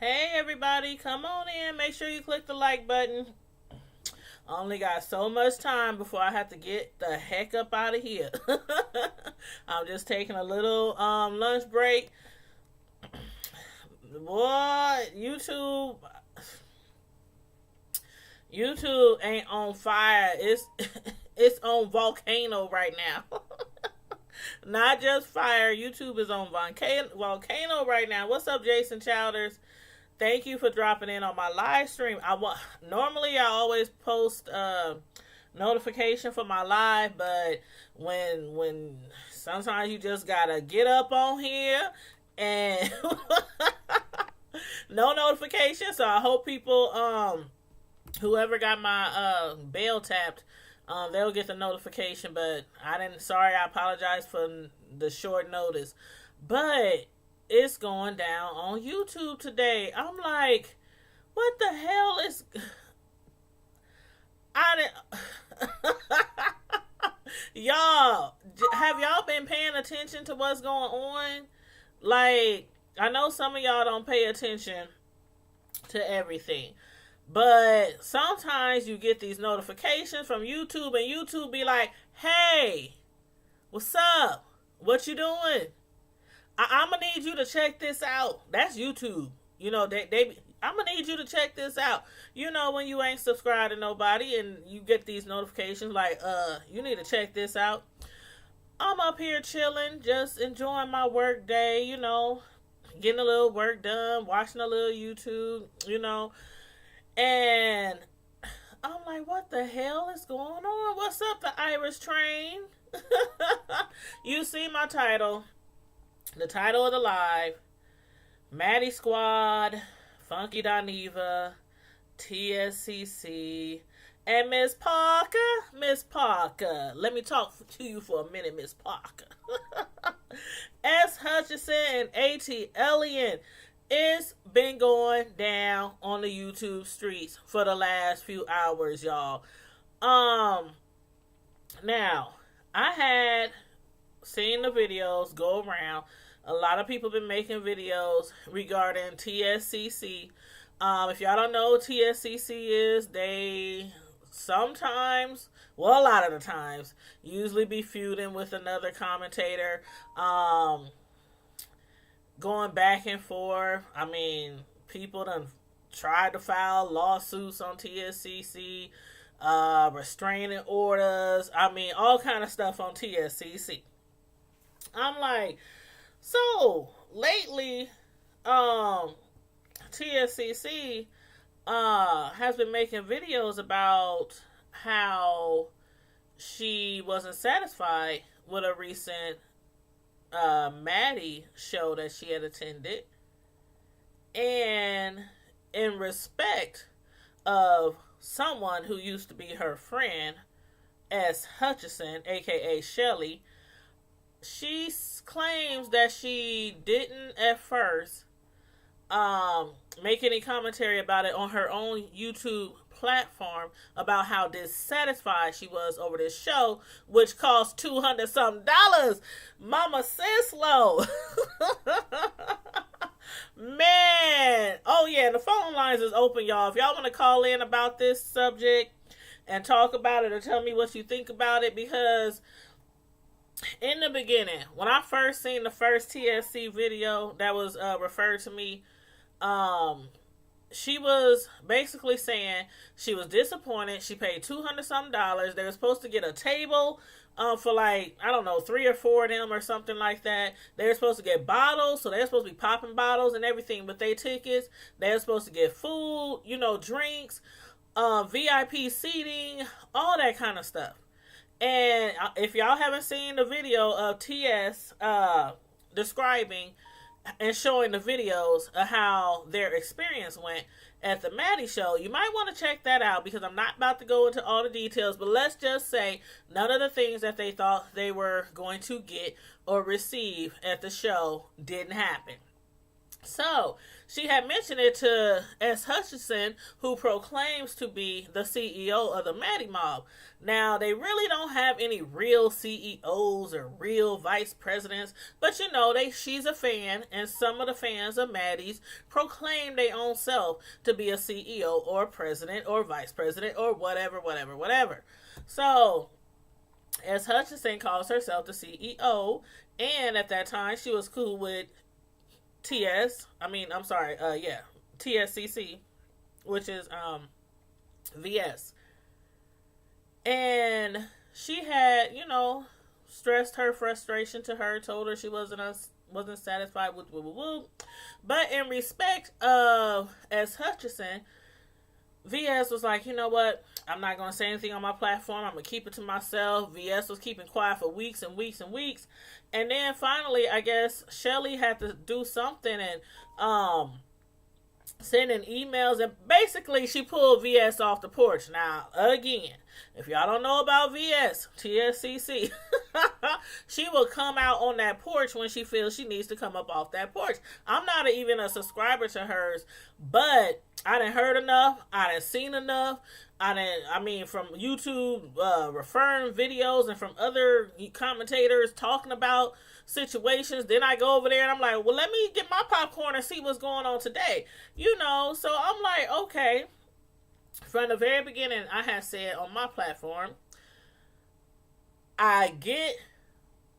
Hey everybody, come on in. Make sure you click the like button. Only got so much time before I have to get the heck up out of here. I'm just taking a little lunch break. Boy, YouTube ain't on fire. It's on volcano right now. Not just fire. YouTube is on volcano right now. What's up, Jason Chowders? Thank you for dropping in on my live stream. Normally I always post notification for my live, but when sometimes you just gotta get up on here and no notification. So I hope people whoever got my bell tapped, they'll get the notification. But I didn't. Sorry, I apologize for the short notice, but it's going down on YouTube today. I'm like, what the hell is... I didn't... Y'all, have y'all been paying attention to what's going on? Like, I know some of y'all don't pay attention to everything, but sometimes you get these notifications from YouTube, and YouTube be like, hey, what's up? What you doing? I'm gonna need you to check this out. That's YouTube. You know, I'm gonna need you to check this out. You know, when you ain't subscribed to nobody and you get these notifications like, you need to check this out. I'm up here chilling, just enjoying my work day, you know, getting a little work done, watching a little YouTube, you know. And I'm like, what the hell is going on? What's up, the Irish train? You see my title. The title of the live: Maddie Squad, Funky Dineva, TSCC, and Miss Parker. Miss Parker, let me talk to you for a minute, Miss Parker. S. Hutchinson and Atlien. It's been going down on the YouTube streets for the last few hours, y'all. Now, I had seen the videos go around. A lot of people been making videos regarding TSCC. If y'all don't know what TSCC is, they sometimes, well, a lot of the times, usually be feuding with another commentator, going back and forth. I mean, people done tried to file lawsuits on TSCC, restraining orders. I mean, all kind of stuff on TSCC. I'm like, so lately, TSCC has been making videos about how she wasn't satisfied with a recent Maddie show that she had attended, and in respect of someone who used to be her friend, S. Hutchinson, aka Shelly, she claims that she didn't at first make any commentary about it on her own YouTube platform about how dissatisfied she was over this show, which cost $200 something. Mama Sislo. Man. Oh yeah, the phone lines is open, y'all. If y'all want to call in about this subject and talk about it or tell me what you think about it, because in the beginning, when I first seen the first TSC video that was referred to me, she was basically saying she was disappointed. She paid $200 something. They were supposed to get a table for like, I don't know, 3 or 4 of them or something like that. They were supposed to get bottles, so they were supposed to be popping bottles and everything with their tickets. They were supposed to get food, you know, drinks, VIP seating, all that kind of stuff. And if y'all haven't seen the video of TS describing and showing the videos of how their experience went at the Maddie show, you might want to check that out, because I'm not about to go into all the details, but let's just say none of the things that they thought they were going to get or receive at the show didn't happen. So she had mentioned it to S. Hutchinson, who proclaims to be the CEO of the Maddie Mob. Now, they really don't have any real CEOs or real vice presidents, but she's a fan, and some of the fans of Maddie's proclaim their own self to be a CEO or president or vice president or whatever, whatever, whatever. So, S. Hutchinson calls herself the CEO, and at that time, she was cool with TSCC, which is VS. And she had, stressed her frustration to her, told her she wasn't satisfied with woo. But in respect of S. Hutchinson, VS was like, you know what? I'm not going to say anything on my platform. I'm going to keep it to myself. VS was keeping quiet for weeks and weeks and weeks. And then finally, I guess Shelly had to do something and sending emails. And basically, she pulled VS off the porch. Now, again, if y'all don't know about VS, TSCC, she will come out on that porch when she feels she needs to come up off that porch. I'm not even a subscriber to hers, but I done heard enough. I done seen enough. From YouTube referring videos and from other commentators talking about situations. Then I go over there and I'm like, well, let me get my popcorn and see what's going on today. So I'm like, okay. From the very beginning, I have said on my platform, I get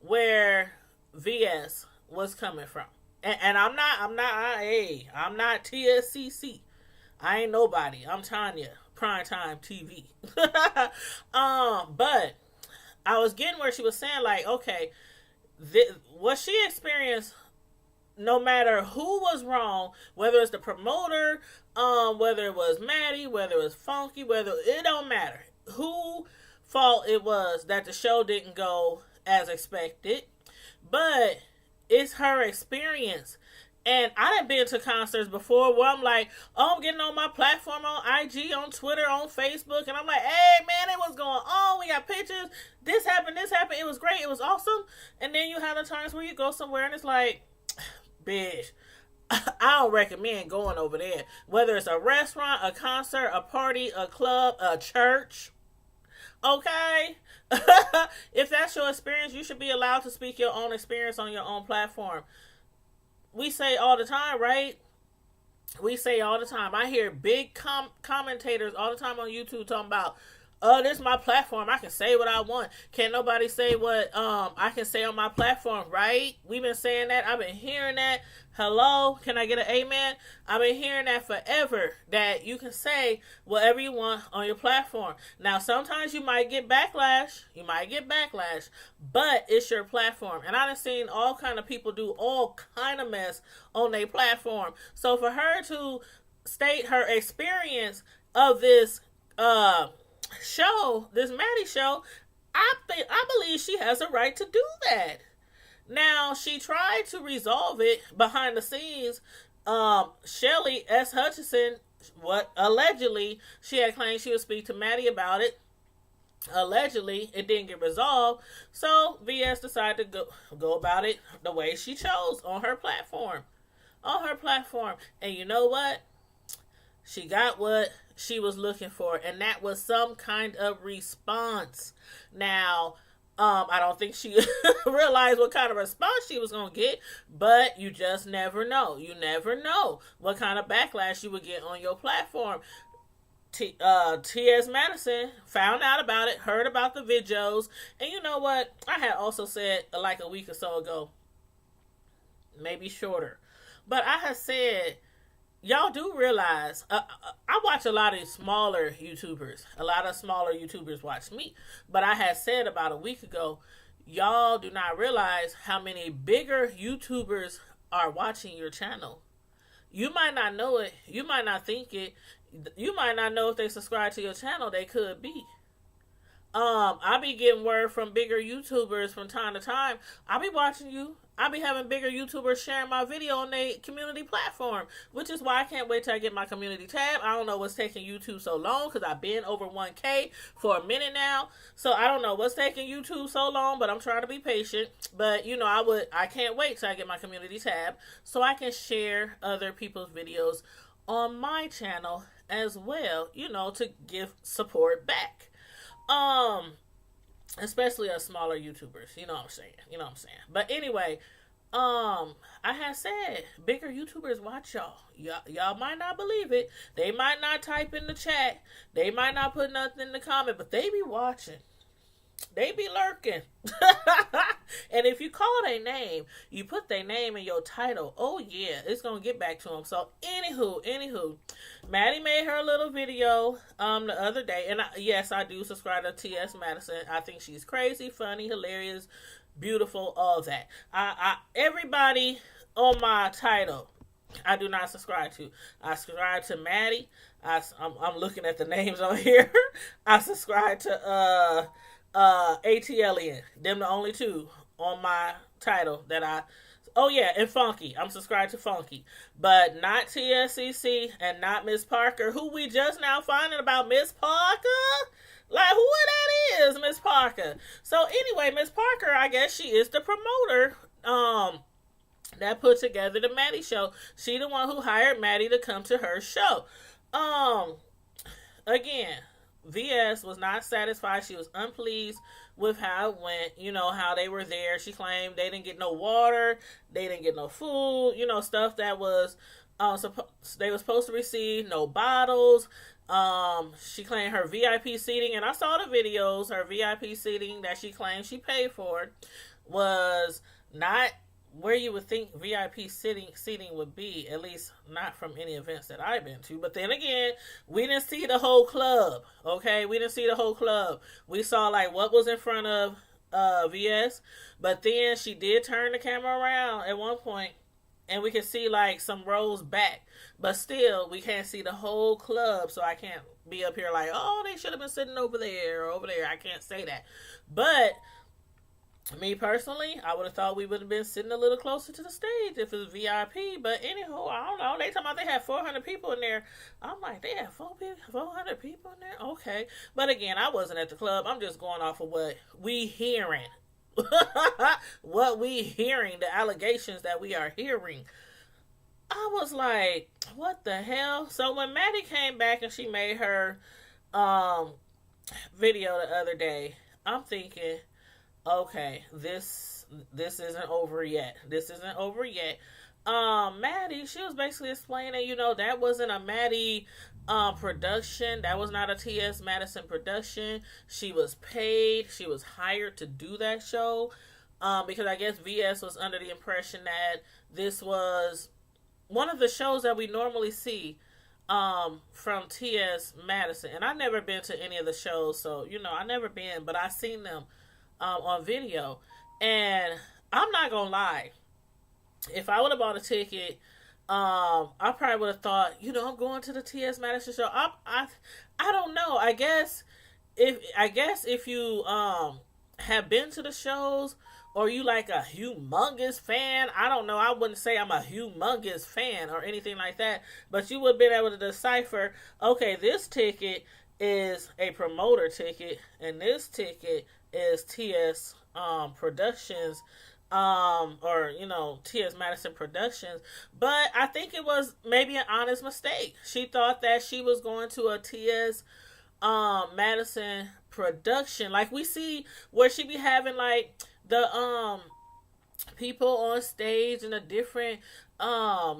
where VS was coming from. And I'm not TSCC. I ain't nobody. I'm Tanya, Primetime TV. But I was getting where she was saying, like, okay, what she experienced, no matter who was wrong, whether it's the promoter, whether it was Maddie, whether it was Funky, it don't matter who fault it was that the show didn't go as expected, but it's her experience. And I done been to concerts before where I'm like, oh, I'm getting on my platform on IG, on Twitter, on Facebook, and I'm like, hey, man, it was going on. We got pictures. This happened. It was great. It was awesome. And then you have the times where you go somewhere and it's like, bitch, I don't recommend going over there. Whether it's a restaurant, a concert, a party, a club, a church. Okay? If that's your experience, you should be allowed to speak your own experience on your own platform. We say all the time, right? We say all the time. I hear big commentators all the time on YouTube talking about, this is my platform. I can say what I want. Can't nobody say what I can say on my platform, right? We've been saying that. I've been hearing that. Hello? Can I get an amen? I've been hearing that forever, that you can say whatever you want on your platform. Now, sometimes you might get backlash. But it's your platform. And I've seen all kind of people do all kind of mess on their platform. So for her to state her experience of this show, this Maddie show, I believe she has a right to do that. Now, she tried to resolve it behind the scenes. Shelly S. Hutchinson, allegedly, she had claimed she would speak to Maddie about it. Allegedly, it didn't get resolved. So, VS decided to go about it the way she chose on her platform. And you know what? She got what she was looking for, and that was some kind of response. Now, I don't think she realized what kind of response she was going to get, but you just never know. You never know what kind of backlash you would get on your platform. T.S. Madison found out about it, heard about the videos, and you know what? I had also said like a week or so ago, maybe shorter, but I had said, y'all do realize, I watch a lot of smaller YouTubers. A lot of smaller YouTubers watch me. But I had said about a week ago, y'all do not realize how many bigger YouTubers are watching your channel. You might not know it. You might not think it. You might not know if they subscribe to your channel. They could be. I be getting word from bigger YouTubers from time to time. I be watching you. I be having bigger YouTubers sharing my video on their community platform, which is why I can't wait till I get my community tab. I don't know what's taking YouTube so long, because I've been over 1K for a minute now. So I don't know what's taking YouTube so long, but I'm trying to be patient. But you know, I can't wait till I get my community tab so I can share other people's videos on my channel as well, you know, to give support back. Especially us smaller YouTubers, you know what I'm saying. But anyway, I had said bigger YouTubers watch y'all. Y'all might not believe it. They might not type in the chat. They might not put nothing in the comment, but they be watching. They be lurking. And if you call their name, you put their name in your title, oh yeah, it's gonna get back to them. So anywho, Maddie made her little video the other day, and yes, I do subscribe to TS Madison. I think she's crazy, funny, hilarious, beautiful, all that. Everybody on my title, I do not subscribe to. I subscribe to Maddie. I'm looking at the names on here. I subscribe to Atlien. Them the only two on my title that and Funky. I'm subscribed to Funky. But not TSCC and not Miss Parker, who we just now finding about Miss Parker. Like, who that is, Miss Parker? So anyway, Miss Parker, I guess she is the promoter that put together the Maddie show. She the one who hired Maddie to come to her show. Again, VS was not satisfied. She was unpleased with how it went, you know, how they were there. She claimed they didn't get no water, they didn't get no food, you know, stuff that was they were supposed to receive, no bottles. She claimed her VIP seating, and I saw the videos, her VIP seating that she claimed she paid for was not where you would think VIP seating would be, at least not from any events that I've been to. But then again, we didn't see the whole club, okay? We didn't see the whole club. We saw, like, what was in front of VS, but then she did turn the camera around at one point, and we could see, like, some rows back. But still, we can't see the whole club, so I can't be up here like, oh, they should have been sitting over there or over there. I can't say that. But me personally, I would have thought we would have been sitting a little closer to the stage if it was VIP. But anywho, I don't know. They talking about they had 400 people in there. I'm like, they had 400 people in there? Okay. But again, I wasn't at the club. I'm just going off of what we hearing. What we hearing, the allegations that we are hearing. I was like, what the hell? So when Maddie came back and she made her video the other day, I'm thinking, okay, this isn't over yet. This isn't over yet. Maddie, she was basically explaining, you know, that wasn't a Maddie production. That was not a TS Madison production. She was paid. She was hired to do that show. Because I guess VS was under the impression that this was one of the shows that we normally see from TS Madison. And I've never been to any of the shows, so, you know, I've never been, but I've seen them on video. And I'm not gonna lie, if I would have bought a ticket, I probably would have thought, you know, I'm going to the TS Madison show. I don't know. I guess if you have been to the shows, or you like a humongous fan, I don't know. I wouldn't say I'm a humongous fan or anything like that, but you would have been able to decipher, okay, this ticket is a promoter ticket, and this ticket is TS Productions, or, you know, TS Madison Productions. But I think it was maybe an honest mistake. She thought that she was going to a TS Madison production, like we see where she be having like the people on stage and the different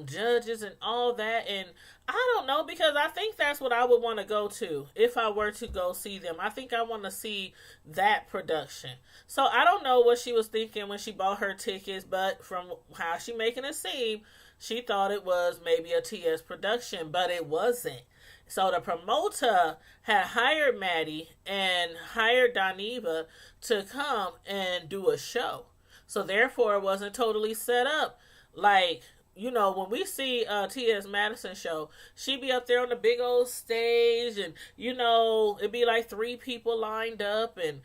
judges and all that. And I don't know, because I think that's what I would want to go to if I were to go see them. I think I want to see that production. So I don't know what she was thinking when she bought her tickets, but from how she making it seem, she thought it was maybe a TS production, but it wasn't. So the promoter had hired Maddie and hired Dineva to come and do a show. So therefore it wasn't totally set up like, you know, when we see T.S. Madison show, she be up there on the big old stage, and, you know, it'd be like 3 people lined up, and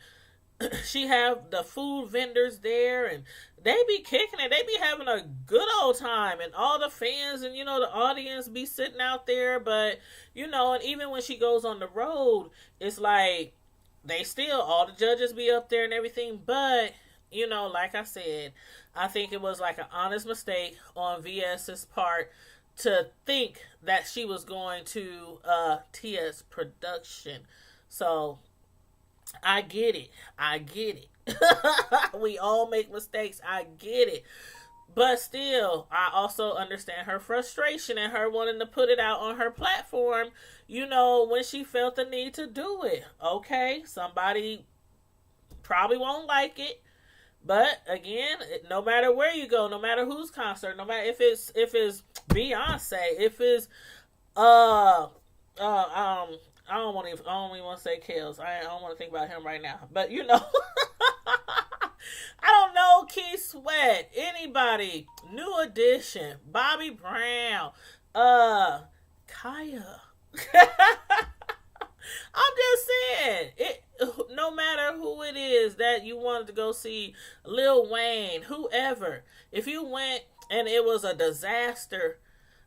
she have the food vendors there, and they be kicking it. They be having a good old time, and all the fans and the audience be sitting out there. But and even when she goes on the road, it's like they still all the judges be up there and everything. But like I said, I think it was like an honest mistake on VS's part to think that she was going to TS production. So I get it. We all make mistakes. I get it. But still, I also understand her frustration and her wanting to put it out on her platform, when she felt the need to do it. Okay, somebody probably won't like it. But again, no matter where you go, no matter whose concert, no matter if it's Beyonce, if it's I don't even want to say Kels. I don't want to think about him right now. But I don't know, Keith Sweat, anybody, New Edition, Bobby Brown, Kaya. I'm just saying, no matter who it is that you wanted to go see, Lil Wayne, whoever, if you went and it was a disaster,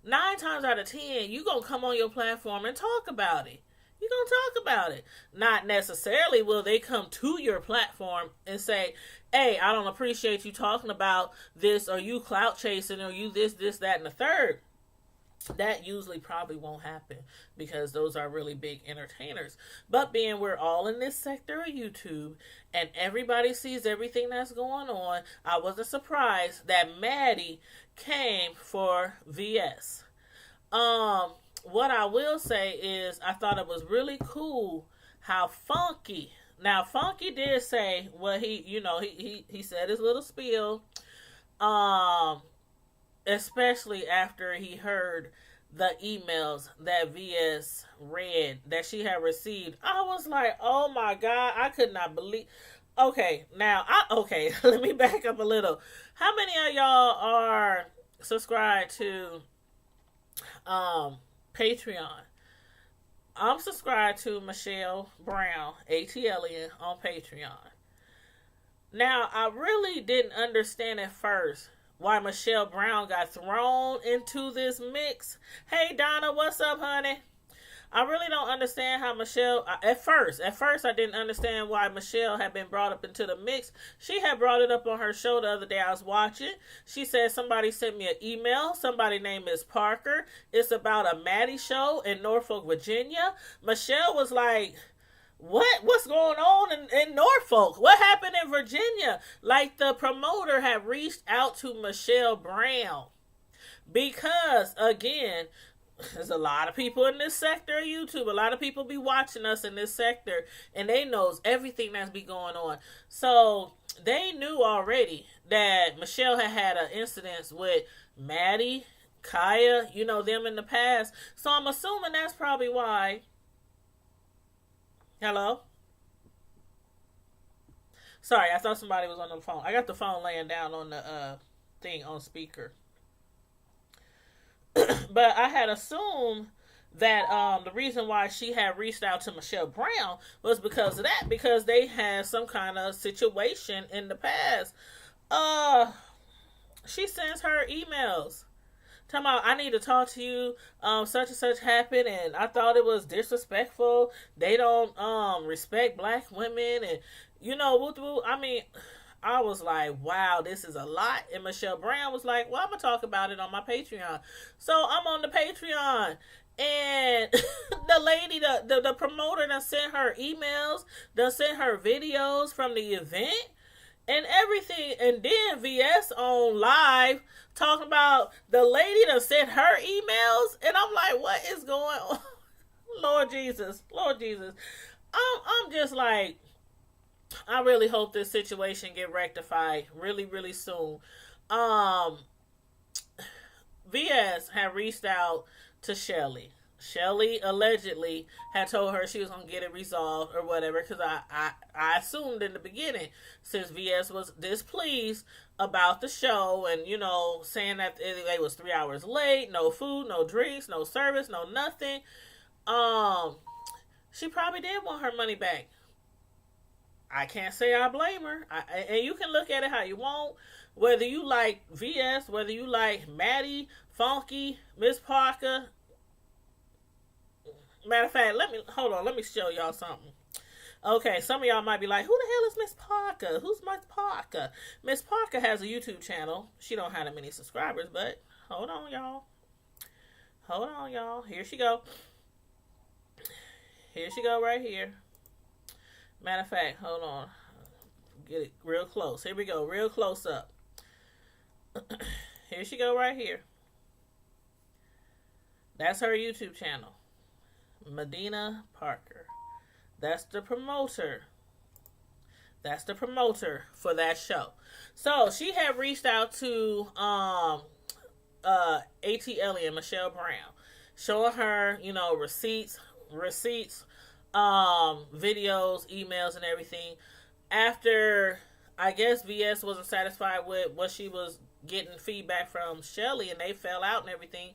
9 times out of 10, you gonna come on your platform and talk about it. You're going to talk about it. Not necessarily will they come to your platform and say, hey, I don't appreciate you talking about this, or you clout chasing, or you this, that, and the third. That usually probably won't happen because those are really big entertainers. But being we're all in this sector of YouTube and everybody sees everything that's going on, I wasn't surprised that Maddie came for VS. What I will say is I thought it was really cool how Funky. Now Funky did say what he said his little spiel. Especially after he heard the emails that VS read that she had received. I was like, oh my God, I could not believe. Okay, now let me back up a little. How many of y'all are subscribed to Patreon? I'm subscribed to Michelle Brown, Atlien, on Patreon. Now, I really didn't understand at first why Michelle Brown got thrown into this mix. Hey, Donna, what's up, honey? I really don't understand how Michelle, at first I didn't understand why Michelle had been brought up into the mix. She had brought it up on her show the other day I was watching. She said somebody sent me an email. Somebody named Miss Parker. It's about a Maddie show in Norfolk, Virginia. Michelle was like, what's going on in Norfolk? What happened in Virginia? Like the promoter had reached out to Michelle Brown because, again, there's a lot of people in this sector of YouTube. A lot of people be watching us in this sector, and they knows everything that's be going on. So they knew already that Michelle had an incident with Maddie, Kaya, them in the past. So I'm assuming that's probably why. Hello? Sorry, I thought somebody was on the phone. I got the phone laying down on the thing on speaker. But I had assumed that the reason why she had reached out to Michelle Brown was because of that, because they had some kind of situation in the past. She sends her emails talking about, I need to talk to you, such and such happened, and I thought it was disrespectful. They don't respect black women, and I mean, I was like, wow, this is a lot. And Michelle Brown was like, well, I'm going to talk about it on my Patreon. So I'm on the Patreon. And the lady, the promoter done sent her emails, done sent her videos from the event and everything. And then VS on live talking about the lady done sent her emails. And I'm like, what is going on? Lord Jesus. I'm just like, I really hope this situation get rectified really, really soon. VS had reached out to Shelly. Shelly allegedly had told her she was going to get it resolved or whatever, because I assumed in the beginning, since VS was displeased about the show and, saying that it was 3 hours late, no food, no drinks, no service, no nothing, she probably did want her money back. I can't say I blame her. And you can look at it how you want. Whether you like VS, whether you like Maddie, Funky, Miss Parker. Matter of fact, let me show y'all something. Okay, some of y'all might be like, who the hell is Miss Parker? Who's Miss Parker? Miss Parker has a YouTube channel. She don't have that many subscribers, but hold on, y'all. Hold on, y'all. Here she go. Here she go right here. Matter of fact, hold on. Get it real close. Here we go. Real close up. Here she go right here. That's her YouTube channel. Medina Parker. That's the promoter. That's the promoter for that show. So she had reached out to Atlien, Michelle Brown, showing her, receipts, videos, emails, and everything. After, I guess, VS wasn't satisfied with what she was getting feedback from Shelly, and they fell out and everything,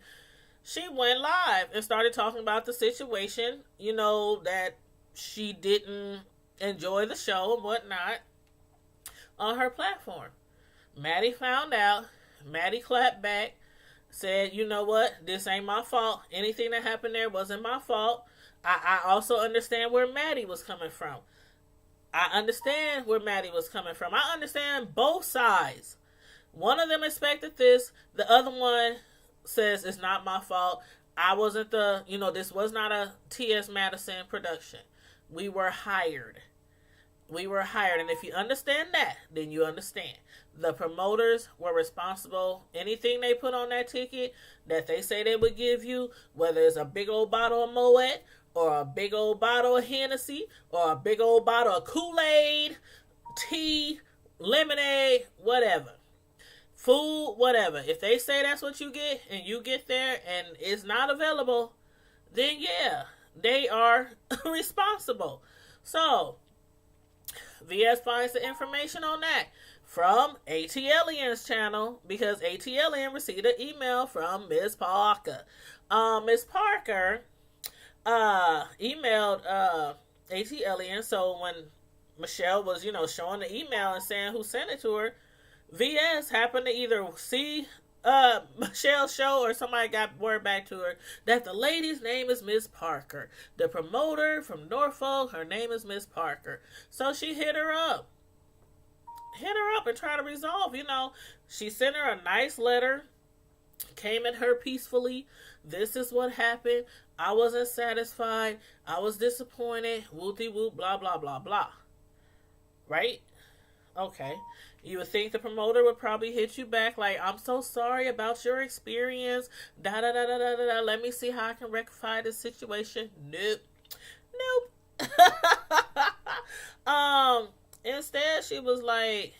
she went live and started talking about the situation, that she didn't enjoy the show and whatnot on her platform. Maddie found out. Maddie clapped back, said, you know what, this ain't my fault. Anything that happened there wasn't my fault. I also understand where Maddie was coming from. I understand both sides. One of them expected this. The other one says it's not my fault. I wasn't this was not a T.S. Madison production. We were hired. And if you understand that, then you understand. The promoters were responsible. Anything they put on that ticket that they say they would give you, whether it's a big old bottle of Moet, or a big old bottle of Hennessy, or a big old bottle of Kool-Aid, tea, lemonade, whatever. Food, whatever. If they say that's what you get, and you get there, and it's not available, then yeah, they are responsible. So, VS finds the information on that from Atlien's channel, because Atlien received an email from Ms. Parker. Ms. Parker emailed Atlien, so when Michelle was, showing the email and saying who sent it to her, VS happened to either see Michelle's show or somebody got word back to her that the lady's name is Miss Parker. The promoter from Norfolk, her name is Miss Parker. So she hit her up and tried to resolve. She sent her a nice letter, came at her peacefully. This is what happened. I wasn't satisfied. I was disappointed. Whoopty whoop, blah, blah, blah, blah. Right? Okay. You would think the promoter would probably hit you back like, I'm so sorry about your experience. Da da da da da da. Let me see how I can rectify this situation. Nope. Instead, she was like,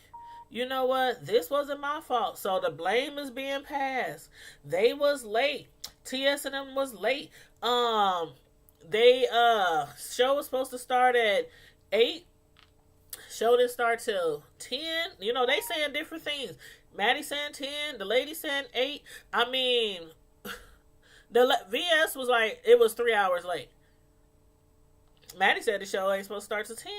you know what? This wasn't my fault. So the blame is being passed. They was late. TS and them was late. They show was supposed to start at 8. Show didn't start till 10. They saying different things. Maddie saying 10. The lady saying 8. I mean, the VS was like, it was 3 hours late. Maddie said the show ain't supposed to start till 10.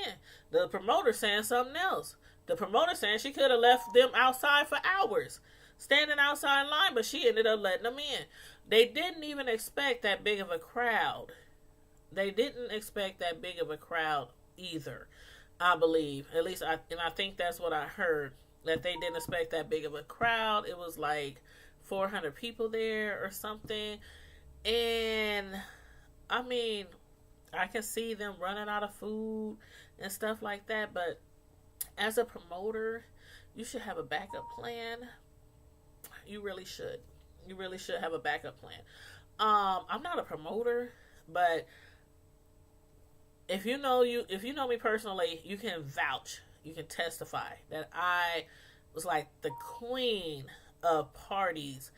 The promoter saying something else. The promoter saying she could have left them outside for hours, standing outside in line, but she ended up letting them in. They didn't even expect that big of a crowd. They didn't expect that big of a crowd either, I believe. At least, I think that's what I heard, that they didn't expect that big of a crowd. It was like 400 people there or something. And, I mean, I can see them running out of food and stuff like that, but as a promoter, you should have a backup plan. You really should. You really should have a backup plan. I'm not a promoter, but if you know me personally, you can vouch, you can testify that I was like the queen of parties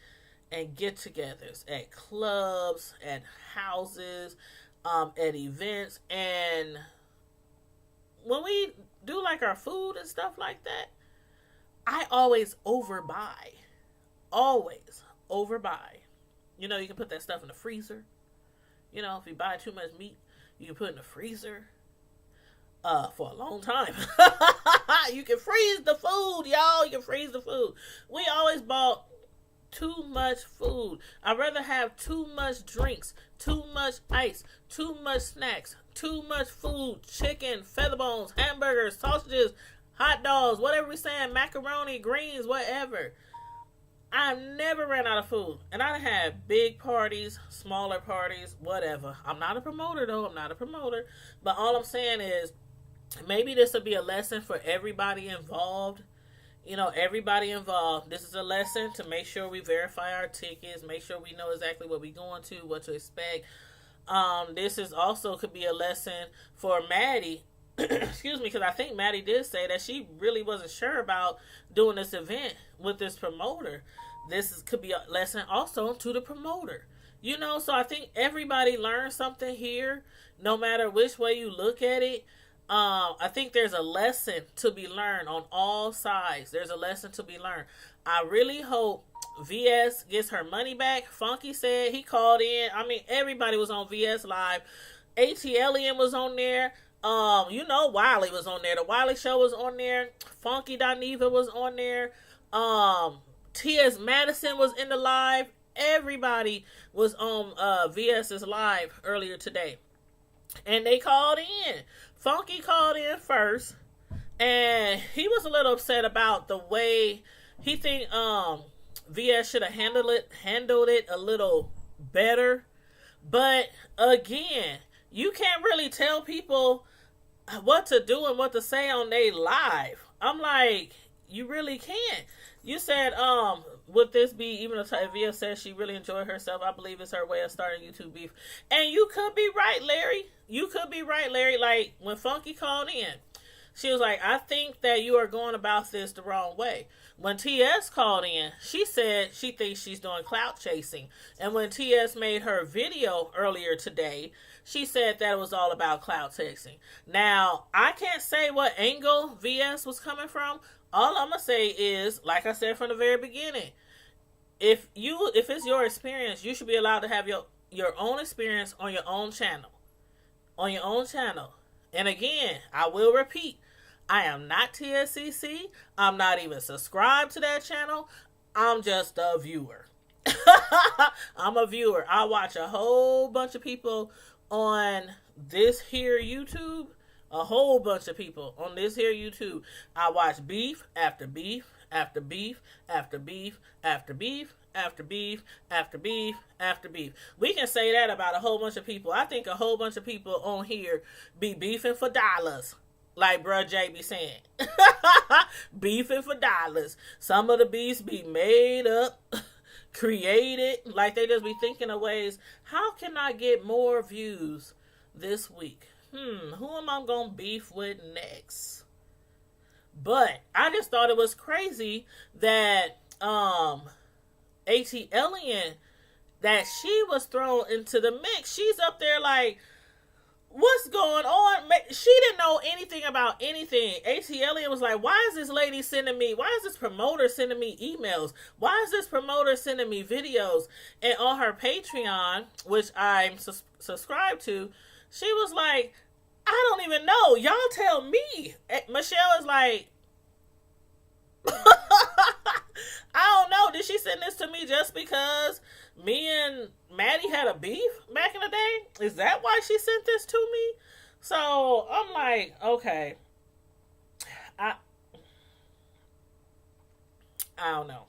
and get-togethers at clubs, at houses, at events, and when we do like our food and stuff like that, I always overbuy. Always overbuy. You can put that stuff in the freezer. If you buy too much meat, you can put it in the freezer. for a long time. You can freeze the food, y'all. You can freeze the food. We always bought too much food. I'd rather have too much drinks, too much ice, too much snacks, too much food, chicken, feather bones, hamburgers, sausages, hot dogs, whatever we're saying, macaroni, greens, whatever. I've never ran out of food. And I had big parties, smaller parties, whatever. I'm not a promoter, though. I'm not a promoter. But all I'm saying is, maybe this will be a lesson for everybody involved. You know, everybody involved. This is a lesson to make sure we verify our tickets, make sure we know exactly what we're going to, what to expect. This is also could be a lesson for Maddie. Excuse me, because I think Maddie did say that she really wasn't sure about doing this event with this promoter. Could be a lesson also to the promoter. You know, so I think everybody learned something here, no matter which way you look at it. I think there's a lesson to be learned on all sides. There's a lesson to be learned. I really hope VS gets her money back. Funky said he called in. I mean, everybody was on VS Live. Atlien was on there. You know, Wiley was on there. The Wiley Show was on there. Funky Dineva was on there. T.S. Madison was in the live. Everybody was on VS's live earlier today. And they called in. Funky called in first. And he was a little upset about the way he think VS should have handled it a little better. But again, you can't really tell people what to do and what to say on they live. I'm like, you really can't. You said, would this be, even if VS says she really enjoyed herself, I believe it's her way of starting YouTube beef. And you could be right, Larry. You could be right, Larry. Like, when Funky called in, she was like, I think that you are going about this the wrong way. When TS called in, she said she thinks she's doing clout chasing. And when TS made her video earlier today, she said that it was all about clout chasing. Now, I can't say what angle VS was coming from. All I'm going to say is, like I said from the very beginning, if it's your experience, you should be allowed to have your own experience on your own channel. On your own channel. And again, I will repeat, I am not TSCC. I'm not even subscribed to that channel. I'm just a viewer. I'm a viewer. I watch a whole bunch of people on this here YouTube. A whole bunch of people on this here YouTube. I watch beef after beef after beef after beef after beef after beef after beef after beef. We can say that about a whole bunch of people. I think a whole bunch of people on here be beefing for dollars. Like Bruh J be saying. Beefing for dollars. Some of the beefs be made up, created. Like they just be thinking of ways, how can I get more views this week? Who am I going to beef with next? But I just thought it was crazy that Atlien, that she was thrown into the mix. She's up there like, what's going on? She didn't know anything about anything. Atlien was like, why is this lady sending me, why is this promoter sending me emails? Why is this promoter sending me videos? And on her Patreon, which I'm subscribed to, she was like, I don't even know. Y'all tell me. Michelle is like, I don't know. Did she send this to me just because me and Maddie had a beef back in the day? Is that why she sent this to me? So I'm like, okay. I don't know.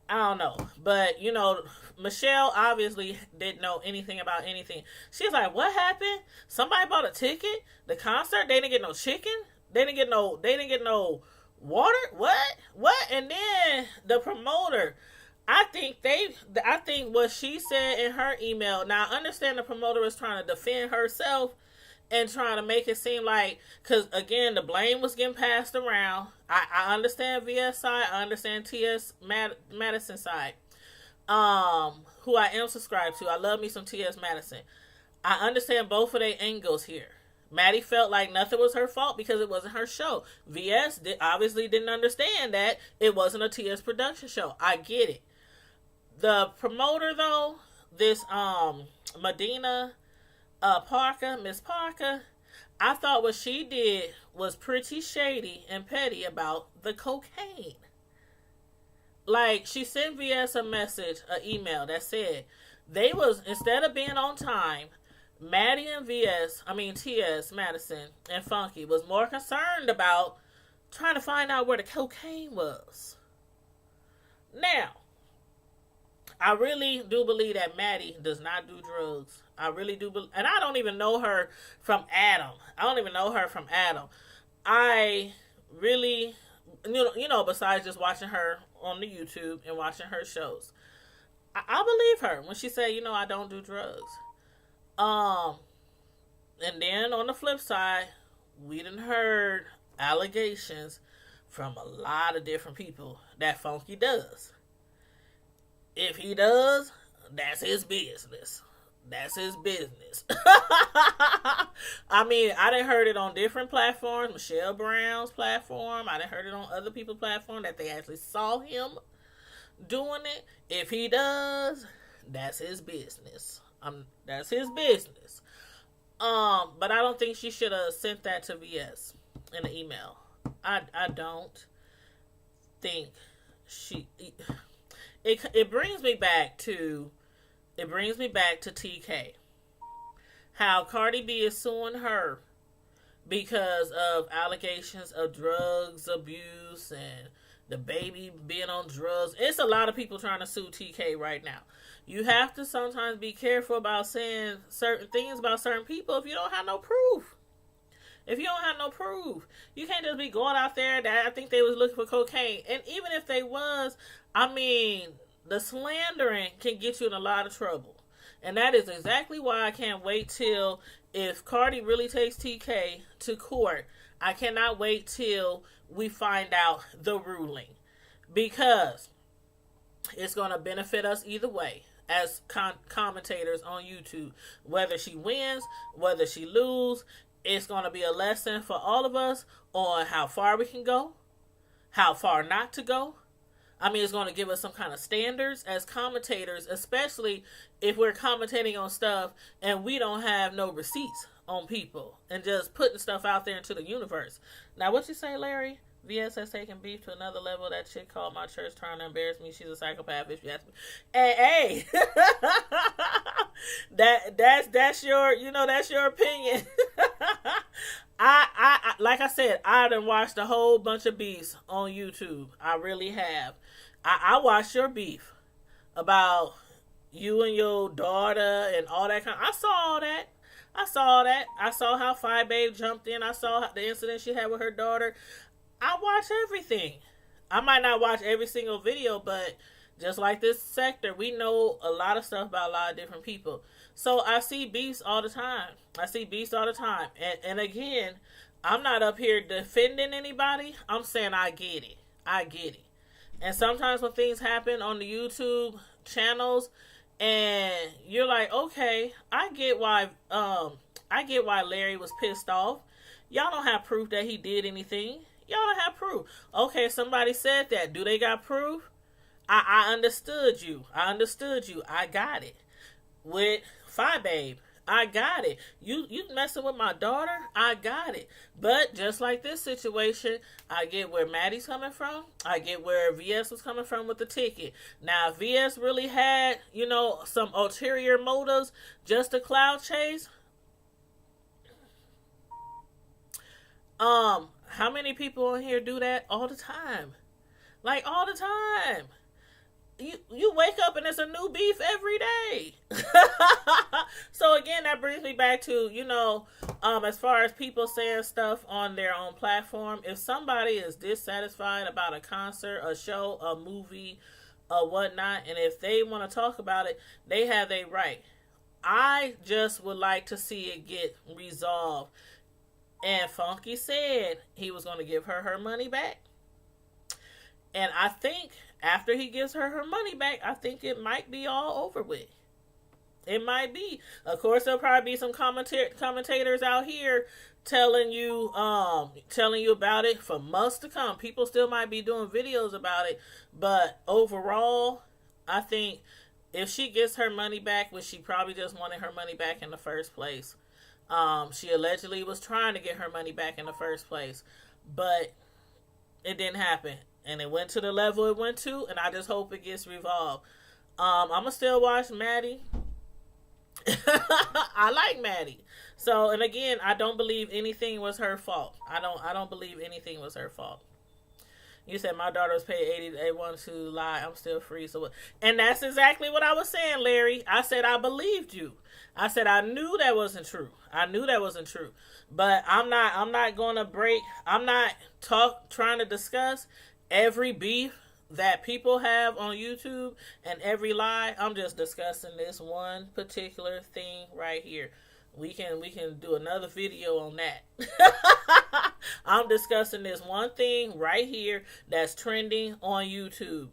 I don't know. But, you know, Michelle obviously didn't know anything about anything. She's like, what happened? Somebody bought a ticket? The concert? They didn't get no chicken? They didn't get no water? What? And then the promoter, I think what she said in her email, now I understand the promoter was trying to defend herself and trying to make it seem like, because again, the blame was getting passed around. I understand VS side. I understand TS Madison side. Who I am subscribed to. I love me some TS Madison. I understand both of their angles here. Maddie felt like nothing was her fault because it wasn't her show. VS obviously didn't understand that it wasn't a TS production show. I get it. The promoter though, this Medina Parker, Miss Parker, I thought what she did was pretty shady and petty about the cocaine. Like, she sent VS a message, an email that said they was, instead of being on time, Maddie and TS, Madison, and Funky was more concerned about trying to find out where the cocaine was. Now, I really do believe that Maddie does not do drugs. I really do believe, and I don't even know her from Adam. I really, besides just watching her on the YouTube and watching her shows, I believe her when she said, I don't do drugs. And then on the flip side, we done heard allegations from a lot of different people that Funky does. If he does, that's his business. That's his business. I mean, I done heard it on different platforms. Michelle Brown's platform. I done heard it on other people's platform that they actually saw him doing it. If he does, that's his business. That's his business. But I don't think she should have sent that to VS in an email. I don't think she. It brings me back to TK. How Cardi B is suing her because of allegations of drugs abuse and the baby being on drugs. It's a lot of people trying to sue TK right now. You have to sometimes be careful about saying certain things about certain people if you don't have no proof. You can't just be going out there that I think they was looking for cocaine. And even if they was, the slandering can get you in a lot of trouble. And that is exactly why I can't wait till, if Cardi really takes TK to court, I cannot wait till we find out the ruling. Because it's going to benefit us either way as commentators on YouTube. Whether she wins, whether she loses, it's going to be a lesson for all of us on how far we can go, how far not to go. It's going to give us some kind of standards as commentators, especially if we're commentating on stuff and we don't have no receipts on people and just putting stuff out there into the universe. Now, what you say, Larry? VS has taken beef to another level. That chick called my church trying to embarrass me. She's a psychopath, if you ask me. Hey. that's your opinion. I like I said, I done watched a whole bunch of beefs on YouTube. I really have. I watched your beef about you and your daughter and all that I saw all that. I saw how Fi Babe jumped in. I saw the incident she had with her daughter. I watch everything. I might not watch every single video, but just like this sector, we know a lot of stuff about a lot of different people. So I see beefs all the time. And again, I'm not up here defending anybody. I'm saying I get it. And sometimes when things happen on the YouTube channels and you're like, okay, I get why Larry was pissed off. Y'all don't have proof that he did anything. Y'all don't have proof. Okay, somebody said that. Do they got proof? I understood you. I got it. With Fi Babe, I got it. You messing with my daughter? I got it. But just like this situation, I get where Maddie's coming from. I get where VS was coming from with the ticket. Now, if VS really had, some ulterior motives just to cloud chase, how many people in here do that all the time? Like, all the time. You wake up and it's a new beef every day. So again, that brings me back to, as far as people saying stuff on their own platform, if somebody is dissatisfied about a concert, a show, a movie, or whatnot, and if they want to talk about it, they have a right. I just would like to see it get resolved. And Funky said he was going to give her money back. And I think after he gives her money back, I think it might be all over with. It might be. Of course, there'll probably be some commentators out here telling you about it for months to come. People still might be doing videos about it. But overall, I think if she gets her money back, which she probably just wanted her money back in the first place, She allegedly was trying to get her money back in the first place, but it didn't happen. And it went to the level it went to, and I just hope it gets resolved. I'm going to still watch Maddie. I like Maddie. So, and again, I don't believe anything was her fault. I don't believe anything was her fault. You said my daughter was paid 80. They want to lie. I'm still free. So, and that's exactly what I was saying, Larry. I said I believed you. I said I knew that wasn't true. I knew that wasn't true. But I'm not going to break. I'm not trying to discuss every beef that people have on YouTube and every lie. I'm just discussing this one particular thing right here. We can do another video on that. I'm discussing this one thing right here that's trending on YouTube.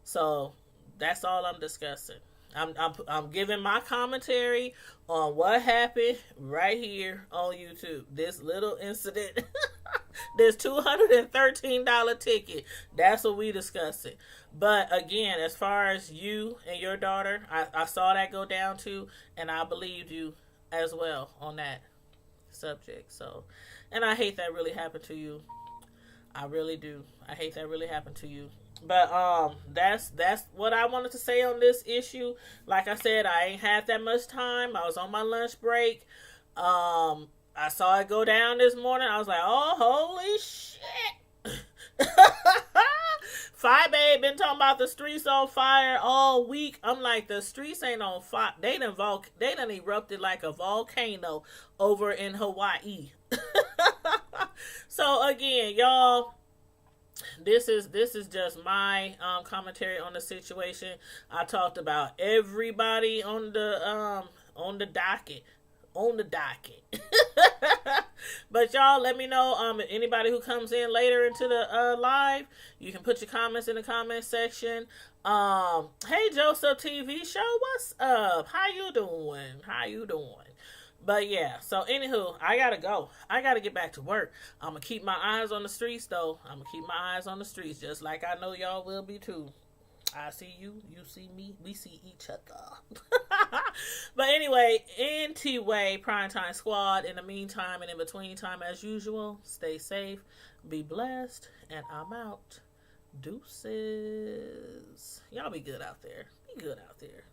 So that's all I'm discussing. I'm giving my commentary on what happened right here on YouTube. This little incident, this $213 ticket. That's what we discussing. But again, as far as you and your daughter, I saw that go down too, and I believed you as well on that subject. So, and I hate that really happened to you. I really do. I hate that really happened to you. But that's what I wanted to say on this issue. Like I said, I ain't had that much time. I was on my lunch break. I saw it go down this morning. I was like, oh, holy shit. Fi Babe been talking about the streets on fire all week. I'm like, the streets ain't on fire. They done erupted like a volcano over in Hawaii. So again, y'all, this is just my commentary on the situation. I talked about everybody on the docket. But y'all, let me know anybody who comes in later into the live. You can put your comments in the comment section. Hey Joseph TV show, what's up? How you doing? But yeah, so anywho, I gotta go. I gotta get back to work. I'm gonna keep my eyes on the streets though. I'm gonna keep my eyes on the streets, just like I know y'all will be too. I see you, you see me, we see each other. But anyway, NT-Way Primetime Squad, in the meantime and in between time as usual, stay safe, be blessed, and I'm out. Deuces. Y'all be good out there. Be good out there.